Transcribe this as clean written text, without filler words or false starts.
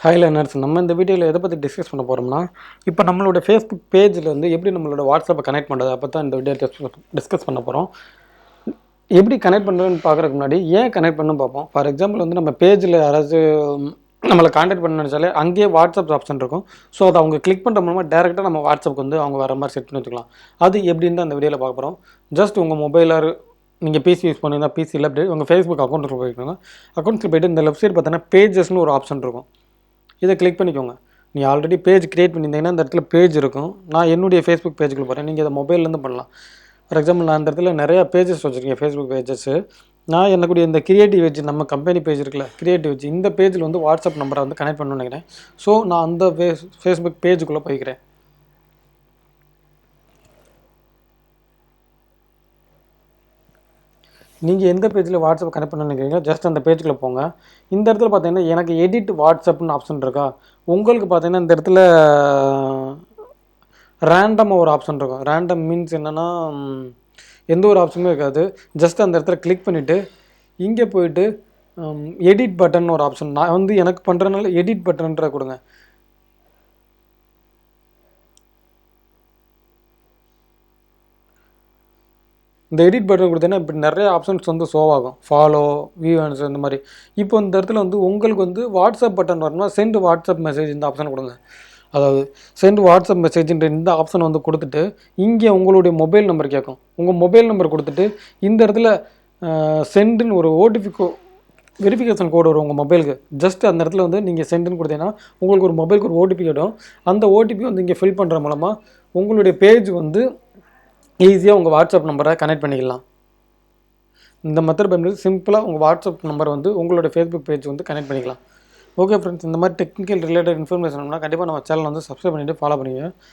Hi learners, நம்ம இந்த வீடியோவில் எதை பற்றி டிஸ்கஸ் பண்ண போகிறோம்னா, இப்போ நம்மளோட ஃபேஸ்புக் பேஜில் வந்து எப்படி நம்மளோட வாட்ஸ்அப்பை கனெக்ட் பண்ணுறது அப்போ தான் இந்த வீடியோ டிஸ்கஸ் பண்ண போகிறோம். எப்படி கனெக்ட் பண்ணுறதுன்னு பார்க்குறதுக்கு முன்னாடி ஏன் கனெக்ட் பண்ணணும் பார்ப்போம். ஃபார் எக்ஸாம்பிள் வந்து நம்ம பேஜில் யாராச்சும் நம்மளை கான்டாக்ட் பண்ண நினச்சாலே அங்கேயே வாட்ஸ்அப் ஆப்ஷன் இருக்கும். ஸோ அதை அவங்க கிளிக் பண்ணுற மூலமாக டேரெக்டாக நம்ம வாட்ஸ்அப்புக்கு வந்து அவங்க வர மாதிரி செட் பண்ணி வச்சுக்கலாம். அது எப்படின்னு தான் அந்த வீடியோவில் பார்க்க போகிறோம். ஜஸ்ட் உங்கள் மொபைலாக நீங்கள் பிசி யூஸ் பண்ணியிருந்தா பிசியில் அப்படி உங்கள் ஃபேஸ்புக் அக்கௌண்ட்டில் போய்க்கோங்க. அக்கௌண்ட்ஸில் போய்ட்டு இந்த லெஃப்ட் சைடு பார்த்தீங்கன்னா பேஜஸ்னு ஒரு ஆப்ஷன் இருக்கும். இதை கிளிக் பண்ணிக்கோங்க. நீ ஆல்ரெடி பேஜ் க்ரியேட் பண்ணியிருந்தீங்கன்னா இந்த இடத்துல பேஜ் இருக்கும். நான் என்னுடைய ஃபேஸ்புக் பேஜுக்குள்ள போகிறேன். நீங்கள் இதை மொபைல்லேருந்து பண்ணலாம். ஃபார் எக்ஸாம்பிள் நான் இந்த இடத்துல நிறையா பேஜஸ் வச்சுருக்கேன், ஃபேஸ்புக் பேஜஸ்ஸு. நான் என்னக்கூடிய இந்த கிரியேட்டிவ் வெஜ் நம்ம கம்பெனி பேஜ் இருக்குல்ல, கிரியேட்டிவ் வெஜ், இந்த பேஜில் வந்து வாட்ஸ்அப் நம்பரை வந்து கனெக்ட் பண்ணணும்னு நினைக்கிறேன். ஸோ நான் அந்த ஃபேஸ்புக் பேஜுக்குள்ளே போய்க்கிறேன். நீங்கள் எந்த பேஜில் வாட்ஸ்அப் கனெக்ட் பண்ண நினைக்கிறீங்களோ ஜஸ்ட் அந்த பேஜுக்குள்ளே போங்க. இந்த இடத்துல பார்த்தீங்கன்னா எனக்கு எடிட் வாட்ஸ்அப்னு ஆப்ஷன் இருக்கா. உங்களுக்கு பார்த்தீங்கன்னா இந்த இடத்துல ரேண்டமாக ஒரு ஆப்ஷன் இருக்கும். ரேண்டம் மீன்ஸ் என்னென்னா எந்த ஒரு ஆப்ஷனுமே இருக்காது. ஜஸ்ட் அந்த இடத்துல கிளிக் பண்ணிவிட்டு இங்கே போயிட்டு எடிட் பட்டன் ஒரு ஆப்ஷன், நான் வந்து எனக்கு பண்ணுறதுனால எடிட் பட்டன்ற கொடுங்க. இந்த எடிட் பட்டன் கொடுத்தீங்கன்னா இப்படி நிறைய ஆப்ஷன்ஸ் வந்து ஷோ ஆகும். ஃபாலோ, வியூவன்ஸ், இந்த மாதிரி. இப்போ இந்த இடத்துல வந்து உங்களுக்கு வந்து வாட்ஸ்அப் பட்டன் வரணும்னா சென்ட் வாட்ஸ்அப் மெசேஜ் இந்த ஆப்ஷன் கொடுங்க. அதாவது சென்ட் வாட்ஸ்அப் மெசேஜ்ன்ற இந்த ஆப்ஷன் வந்து கொடுத்துட்டு இங்கே உங்களுடைய மொபைல் நம்பர் கேட்கும். உங்கள் மொபைல் நம்பர் கொடுத்துட்டு இந்த இடத்துல சென்டுன்னு ஒரு வெரிஃபிகேஷன் கோடு வரும் உங்கள் மொபைலுக்கு. ஜஸ்ட் அந்த இடத்துல வந்து நீங்கள் சென்டுன்னு கொடுத்தீங்கன்னா உங்களுக்கு ஒரு மொபைலுக்கு ஒரு ஓடிபி கேடும். அந்த ஓடிபி வந்து இங்கே ஃபில் பண்ணுற மூலமாக உங்களுடைய பேஜ் வந்து ஈஸியாக உங்கள் வாட்ஸ்அப் நம்பரை கனெக்ட் பண்ணிக்கலாம். இந்த மெத்தட் பயன்படுத்தி சிம்பிளாக உங்கள் வாட்ஸ்அப் நம்பர் வந்து உங்களோட ஃபேஸ்புக் பேஜ் வந்து கனெக்ட் பண்ணிக்கலாம். ஓகே ஃப்ரெண்ட்ஸ், இந்த மாதிரி டெக்னிக்கல் ரிலேட்டட் இன்ஃபர்மேஷன்னா கண்டிப்பாக நம்ம சேனல் வந்து சப்ஸ்கிரைப் பண்ணிவிட்டு ஃபாலோ பண்ணுவீங்க.